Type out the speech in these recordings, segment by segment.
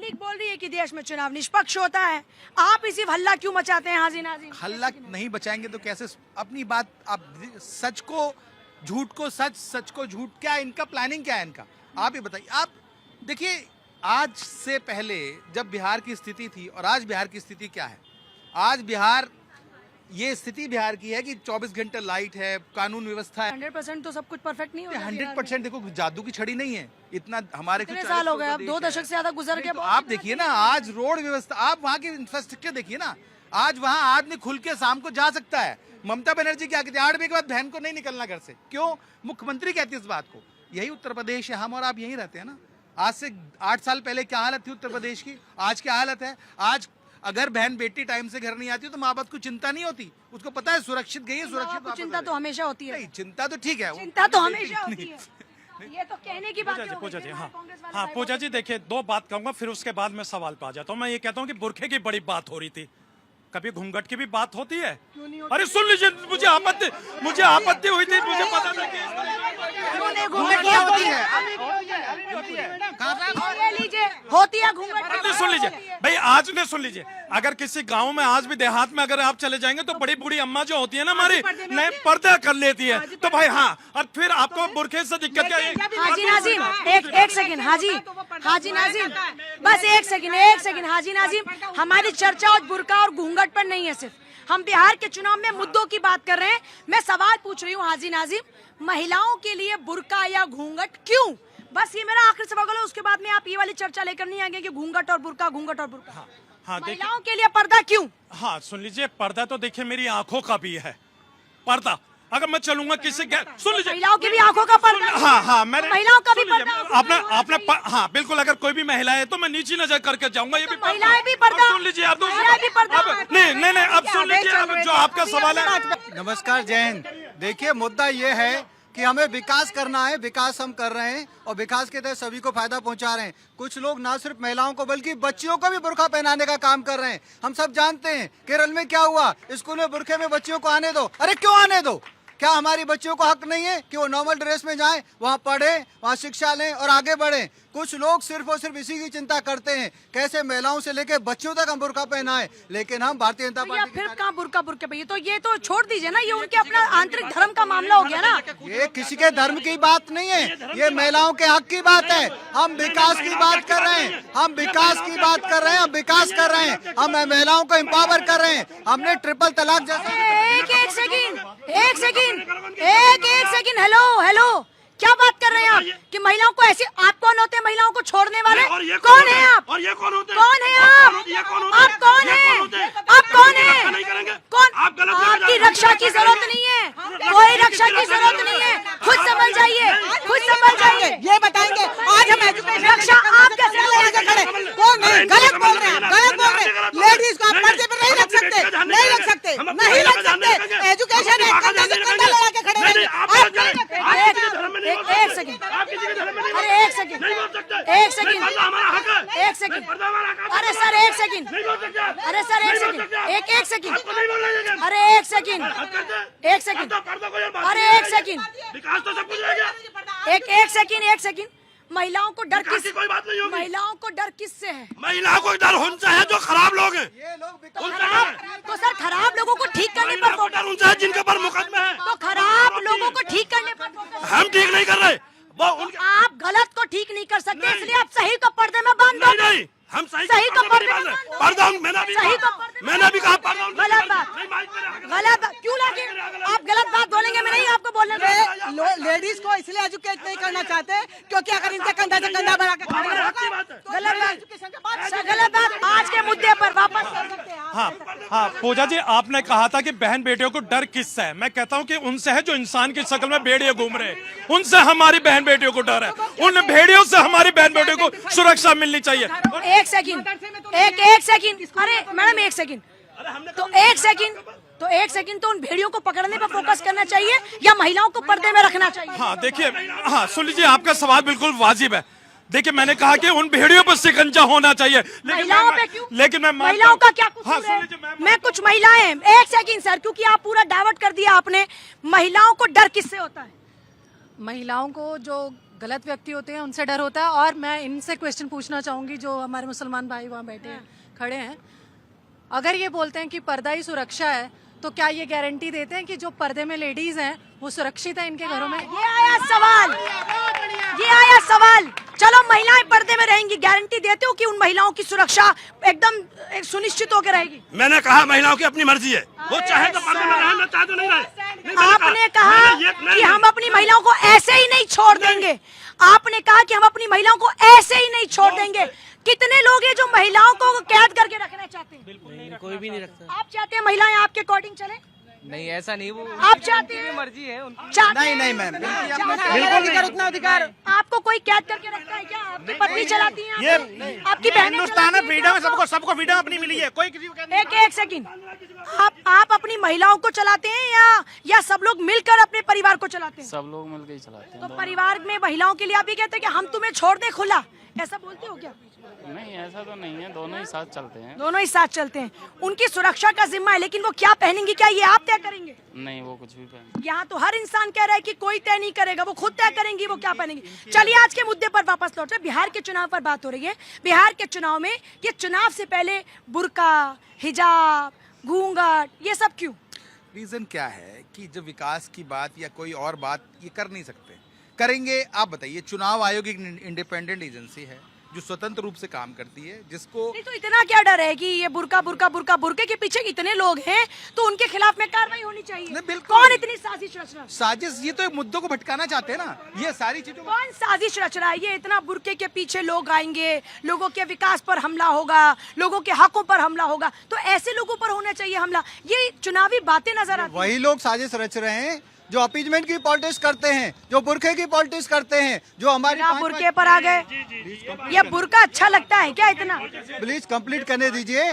League बोल रही है कि देश में चुनाव निष्पक्ष होता है, आप इसी हल्ला क्यों मचाते हैं हाजी नाज़ीम? हल्ला नहीं बचाएंगे तो कैसे अपनी बात, आप सच को झूठ को सच, सच को झूठ, क्या इनका प्लानिंग क्या है इनका? आप ही बताइए। आप देखिए, आज से पहले जब बिहार की स्थिति थी और आज बिहार की स्थिति क्या है? आज बिहार, ये स्थिति बिहार की है कि 24 घंटे लाइट है, कानून व्यवस्था है। 100% तो सब कुछ परफेक्ट नहीं होता। 100% देखो, जादू की छड़ी नहीं है इतना। हमारे कुछ कितने साल हो गए, अब 2 दशक से ज्यादा गुजर गए। तो आप देखिए ना, आज रोड व्यवस्था, आप वहाँ की इंफ्रास्ट्रक्चर देखिए ना। आज वहाँ आदमी खुल के शाम को जा सकता है। ममता बनर्जी क्या कहती है, 8 बजे के बाद बहन को नहीं निकलना घर से। क्यों? मुख्यमंत्री कहती है इस बात को। यही उत्तर प्रदेश है, हम और आप यहीं रहते हैं ना। आज से 8 साल पहले क्या हालत थी उत्तर प्रदेश की, आज क्या हालत है? आज अगर बहन बेटी टाइम से घर नहीं आती तो माँ बाप को चिंता नहीं होती, उसको पता है सुरक्षित गई है, सुरक्षित। चिंता तो हमेशा होती है। नहीं, चिंता तो ठीक है, चिंता तो हमेशा होती है। ये तो कहने की बात है। पूजा जी, हाँ पूजा जी, देखिए 2 बात कहूंगा, फिर उसके बाद मैं सवाल पे आ जाता हूँ। मैं ये कहता हूँ कि बुरखे की बड़ी बात हो रही थी, कभी घूंघट की भी बात होती है? अरे सुन लीजिए, मुझे आपत्ति हुई थी, मुझे पता था कि होती है घूंघट। सुन लीजिए भाई, आज ने सुन लीजिए, अगर किसी गांव में, आज भी देहात में अगर आप चले जाएंगे तो बड़ी बूढ़ी अम्मा जो होती है ना हमारी, नए पर्दा कर लेती है। तो भाई हाँ, और फिर आपको बुरखे से दिक्कत क्या है? हाजी नाज़ीम, एक सेकंड, हाजी नाज़ीम, बस एक सेकंड हाजी नाज़ीम, हमारी चर्चा और बुरका और घूंघट पर नहीं है, सिर्फ हम बिहार के चुनाव में मुद्दों की बात कर रहे हैं। मैं सवाल पूछ रही हूँ हाजी नाज़ीम, महिलाओं के लिए बुरका या घूंघट क्यों? बस ये मेरा आखिरी सवाल है, उसके बाद में आप ये वाली चर्चा लेकर नहीं आएंगे कि घूंघट और बुरका, घूंघट और बुरका। हाँ, महिलाओं के लिए पर्दा क्यों? हाँ सुन लीजिए, पर्दा तो देखिए मेरी आंखों का भी है पर्दा। अगर मैं चलूंगा किसी के, सुन लीजिए, महिलाओं की भी आंखों का पर्दा। हाँ मैंने महिलाओं का भी पर्दा। आपने हाँ बिल्कुल, अगर कोई भी महिला है तो मैं नीची नजर करके जाऊंगा। ये भी महिलाएं भी पर्दा। सुन लीजिए आप, नहीं, अब सुन लीजिए, अब जो आपका सवाल है। नमस्कार, जय हिंद। देखिए, मुद्दा ये है कि हमें विकास करना है, विकास हम कर रहे हैं और विकास के तहत सभी को फायदा पहुंचा रहे हैं। कुछ लोग ना सिर्फ महिलाओं को बल्कि बच्चियों को भी बुर्का पहनाने का काम कर रहे हैं। हम सब जानते हैं केरल में क्या हुआ, स्कूल में बुर्के में बच्चियों को आने दो। अरे क्यों आने दो? क्या हमारी बच्चियों को हक नहीं है कि वो नॉर्मल ड्रेस में जाएं, वहाँ पढ़ें, वहाँ शिक्षा लें और आगे बढ़ें? कुछ लोग सिर्फ और सिर्फ इसी की चिंता करते हैं कैसे महिलाओं से लेकर बच्चियों तक हम बुर्का पहनाएं, लेकिन हम भारतीय जनता पार्टी फिर कहाँ बुर्का भैया, तो ये तो छोड़ दीजिए ना, ये उनके अपना आंतरिक धर्म का मामला हो गया ना। ये किसी के धर्म की बात नहीं है, ये महिलाओं के हक की बात है। हम विकास की बात कर रहे हैं, हम विकास की बात कर रहे हैं, हम विकास कर रहे हैं, हम महिलाओं को एम्पावर कर रहे हैं। हमने ट्रिपल तलाक जैसा एक सेकंड, हेलो, क्या बात कर रहे हैं आप कि महिलाओं को ऐसे, आप कौन होते हैं महिलाओं को छोड़ने वाले? कौन है आप? और ये कौन होते हैं? कौन है आप? आप कौन है? आप कौन है? कौन? आपकी रक्षा की जरूरत नहीं है, कोई रक्षा की जरूरत नहीं है। खुद संभल जाइए, खुद संभल जाइए। ये बताएंगे आज हम एजुकेशन रक्षा आप कैसे लगा के खड़े? कौन है? गलत बोल रहे हैं, गलत बोल रहे हैं। लेडीज को आप पर्दे पर नहीं रख सकते, नहीं रख सकते, नहीं रख सकते। एजुकेशन है, कंधा से कंधा लगा के खड़े रहिए। एक सेकंड, अरे एक सेकंड, अरे सर एक सेकंड, अरे सर एक सेकंड, एक सेकंड, अरे एक सेकंड, अरे एक सेकंड, विकास तो सब कुछ रह गया। एक सेकंड, महिलाओं को डर किस, कोई बात नहीं होगी। महिलाओं को डर किससे है? महिलाओं को डर उनसे है जो खराब लोग हैं। तो सर खराब लोगों को ठीक करने पर डर उनसे है जिनके ऊपर मुकदमे है। तो खराब लोगों को ठीक करने पर हम ठीक नहीं कर रहे, वो उनके। आप गलत को ठीक नहीं कर सकते, इसलिए आप सही को पर्दे में बांध दो। नहीं, हम सही को पर्दे में पर्दा, मैंने भी कहा पर्दा। गलत बात क्यों लाके आप गलत बात बोलेंगे? मैं नहीं आपको बोलने दूंगा। लेडीज को इसलिए एजुकेट नहीं करना चाहते क्योंकि अगर इनके कंधा से कंधा बढ़ा के खड़े रहोगे, गलत बात। आज के मुद्दे पर वापस कर सकते हैं। हाँ पूजा जी, आपने कहा था कि बहन बेटियों को डर किससे है? मैं कहता हूँ कि उनसे है जो इंसान की शक्ल में भेड़िए घूम रहे हैं, उनसे हमारी बहन बेटियों को डर है। उन भेड़ियों से हमारी बहन बेटियों को सुरक्षा मिलनी चाहिए। एक सेकंड, अरे मैडम एक सेकंड, तो एक सेकंड तो उन भेड़ियों को पकड़ने पर फोकस करना चाहिए या महिलाओं को पर्दे में रखना चाहिए? हाँ देखिए, हाँ सुन लीजिए, आपका सवाल बिल्कुल वाजिब है। देखिए मैंने कहा कि उन भेड़ियों पर शिकंजा होना चाहिए, महिलाओं पे क्यों? लेकिन मैं महिलाओं का क्या कसूर हाँ, है? मैं कुछ महिलाएं, एक सेकंड सर, क्योंकि आप पूरा डाइवर्ट कर दिया आपने। महिलाओं को डर किससे होता है? महिलाओं को जो गलत व्यक्ति होते हैं, उनसे डर होता है। और मैं इनसे क्वेश्चन पूछना चाहूंगी जो हमारे मुसलमान भाई वहाँ बैठे हैं, खड़े हैं। अगर ये बोलते हैं कि पर्दा ही सुरक्षा है, तो क्या ये गारंटी देते हैं कि जो पर्दे में लेडीज हैं वो सुरक्षित है इनके घरों में? ये आया सवाल। चलो महिलाएं पर्दे में रहेंगी, गारंटी देते हो कि उन महिलाओं की सुरक्षा एकदम सुनिश्चित होकर रहेगी? मैंने कहा महिलाओं की अपनी मर्जी है, वो चाहे तो पर्दे में रहे, ना चाहे तो नहीं रहे। नहीं, मैंने आपने कहा कि हम अपनी महिलाओं को ऐसे ही नहीं छोड़ देंगे। आपने कहा कि हम अपनी महिलाओं को ऐसे ही नहीं छोड़ देंगे। कितने लोग हैं जो महिलाओं को कैद करके रखना चाहते हैं? बिल्कुल नहीं, कोई भी नहीं रखता। आप चाहते हैं महिलाएं आपके अकॉर्डिंग चले? नहीं, ऐसा नहीं, वो आप चाहते हैं? मर्जी है उनकी। नहीं नहीं मैम, उतना अधिकार आपको कोई कैद करके रखता है क्या? आपकी पत्नी चलाती है? आपकी बहन हिंदुस्तान में फ्रीडम है, सबको फ्रीडम अपनी मिली है, कोई किसी को एक सेकंड, आप अपनी महिलाओं को चलाते हैं या सब लोग मिलकर अपने परिवार को चलाते हैं? सब लोग मिलकर ही चलाते हैं। तो परिवार में महिलाओं के लिए आप ये कहते हैं कि हम तुम्हें छोड़ दें खुला, ऐसा बोलते हो क्या? नहीं, ऐसा तो नहीं है, दोनों ही साथ चलते हैं। दोनों ही साथ चलते हैं। उनकी सुरक्षा का जिम्मा है, लेकिन वो क्या पहनेंगी क्या ये आप तय करेंगे? नहीं, वो कुछ भी पहन। यहाँ तो हर इंसान कह रहा है कि कोई तय नहीं करेगा, वो खुद तय करेंगी वो क्या पहनेंगी। चलिए आज के मुद्दे पर वापस लौटे। बिहार के चुनाव पर बात हो रही है। बिहार के चुनाव में ये चुनाव से पहले बुर्का, हिजाब, घूंघट, ये सब क्यों? रीजन क्या है कि जब विकास की बात या कोई और बात ये कर नहीं सकते, करेंगे आप बताइए? चुनाव आयोग एक इंडिपेंडेंट एजेंसी है जो स्वतंत्र रूप से काम करती है, जिसको नहीं तो इतना क्या डर है कि ये बुर्के के पीछे इतने लोग हैं तो उनके खिलाफ में कार्रवाई होनी चाहिए। नहीं, बिल्कुल। कौन इतनी साजिश रच रहा है? साजिश, ये तो एक मुद्दों को भटकाना चाहते हैं ना, ये सारी चीजों को। कौन साजिश रच रहा है? ये इतना बुर्के के पीछे लोग आएंगे, लोगों के विकास पर हमला होगा, लोगों के हकों पर हमला होगा, तो ऐसे लोगों पर होना चाहिए हमला। ये चुनावी बातें नजर आती हैं। वही लोग साजिश रच रहे हैं जो अपीजमेंट की पॉलिटिक्स करते हैं, जो बुरखे की पॉलिटिक्स करते हैं, जो हमारी आप बुर्के पर आ गए। ये बुर्का अच्छा लगता है क्या इतना? प्लीज कंप्लीट करने दीजिए।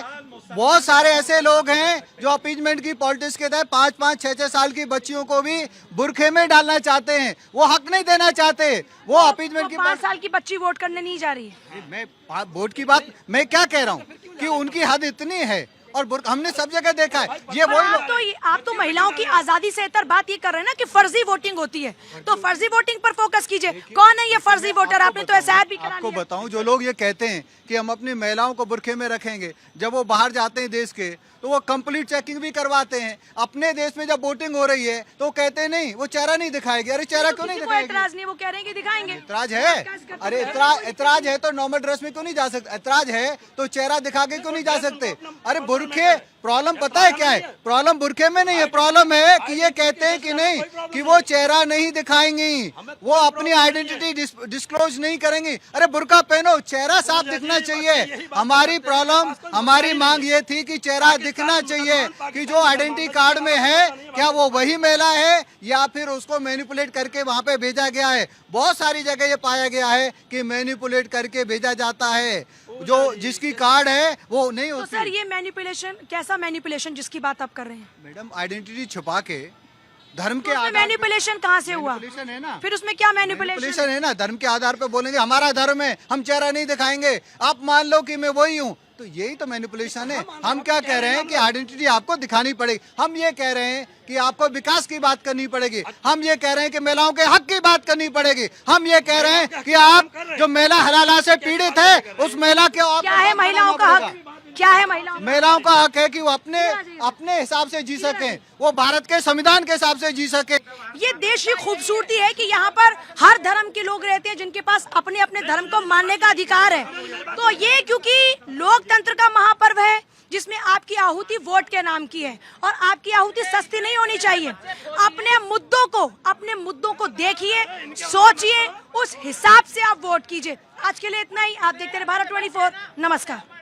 बहुत सारे ऐसे लोग हैं जो अपीजमेंट की पॉलिटिक्स के तहत 5-5, 6-6 साल की बच्चियों को भी बुरखे में डालना चाहते हैं। वो हक नहीं देना चाहते। वो अपीजमेंट की 5 साल की बच्ची वोट करने नहीं जा रही है। मैं वोट की बात मैं क्या कह रहा हूँ कि उनकी हद इतनी है, और हमने सब जगह देखा है। ये वही आप तो महिलाओं की आजादी से इतर बात ये कर रहे हैं ना कि फर्जी वोटिंग होती है, तो फर्जी वोटिंग पर फोकस कीजिए। कौन है ये फर्जी वोटर? आपने तो एहसास भी करा आपको लिया। बताऊं, जो लोग ये कहते हैं कि हम अपनी महिलाओं को बुरखे में रखेंगे, जब वो बाहर जाते हैं देश के तो वो कंप्लीट चेकिंग भी करवाते हैं। अपने देश में जब वोटिंग हो रही है तो कहते हैं नहीं वो चेहरा नहीं दिखाएगी। अरे चेहरा क्यों नहीं दिखाएगी? एतराज नहीं, वो कह रहे हैं कि दिखाएंगे। एतराज है? अरे एतराज है तो नॉर्मल ड्रेस में क्यों नहीं जा सकते? एतराज है तो चेहरा दिखा के क्यों नहीं जा सकते? अरे बुरखे, प्रॉब्लम पता है क्या है? प्रॉब्लम बुरखे में नहीं है, प्रॉब्लम है कि ये कहते हैं कि नहीं कि वो चेहरा नहीं दिखाएंगी, वो अपनी आइडेंटिटी डिस्क्लोज नहीं करेंगी। अरे बुरका पहनो, चेहरा साफ दिखना चाहिए। हमारी प्रॉब्लम, हमारी मांग ये थी कि चेहरा दिखना चाहिए कि जो आइडेंटिटी कार्ड में है क्या वो वही महिला है या फिर उसको मैनिपुलेट करके वहाँ पे भेजा गया है। बहुत सारी जगह ये पाया गया है कि मैनिपुलेट करके भेजा जाता है, जो जिसकी कार्ड है वो नहीं तो होती। सर ये मैनिपुलेशन, कैसा मैनिपुलेशन जिसकी बात आप कर रहे हैं? मैडम, आइडेंटिटी छुपा के धर्म के आधार मैनिपुलेशन कहाँ से हुआ? मैनिपुलेशन है ना, फिर उसमें क्या मैनिपुलेशन है ना। धर्म के आधार पे बोलेंगे हमारा धर्म है, हम चेहरा नहीं दिखाएंगे, आप मान लो कि मैं वही हूँ, तो यही तो मैनिपुलेशन है। हम क्या कह रहे हैं कि आइडेंटिटी आपको दिखानी पड़ेगी। हम ये कह रहे हैं कि आपको विकास की बात करनी पड़ेगी। हम ये कह रहे हैं कि महिलाओं के हक की बात करनी पड़ेगी। हम ये कह रहे हैं कि आप जो महिला हलाला से पीड़ित है उस महिला के क्या है महिलाओं का हक? क्या है महिलाओं का हक है कि वो अपने हिसाब से जी सकें, वो भारत के संविधान के हिसाब से जी सके। ये देश की खूबसूरती है कि यहाँ पर हर धर्म के लोग रहते हैं जिनके पास अपने अपने धर्म को मानने का अधिकार है। तो ये क्योंकि लोकतंत्र का महापर्व है जिसमें आपकी आहुति वोट के नाम की है, और आपकी आहुति सस्ती नहीं होनी चाहिए। अपने मुद्दों को देखिए, सोचिए, उस हिसाब से आप वोट कीजिए। आज के लिए इतना ही। आप देखते रहे भारत 24। नमस्कार।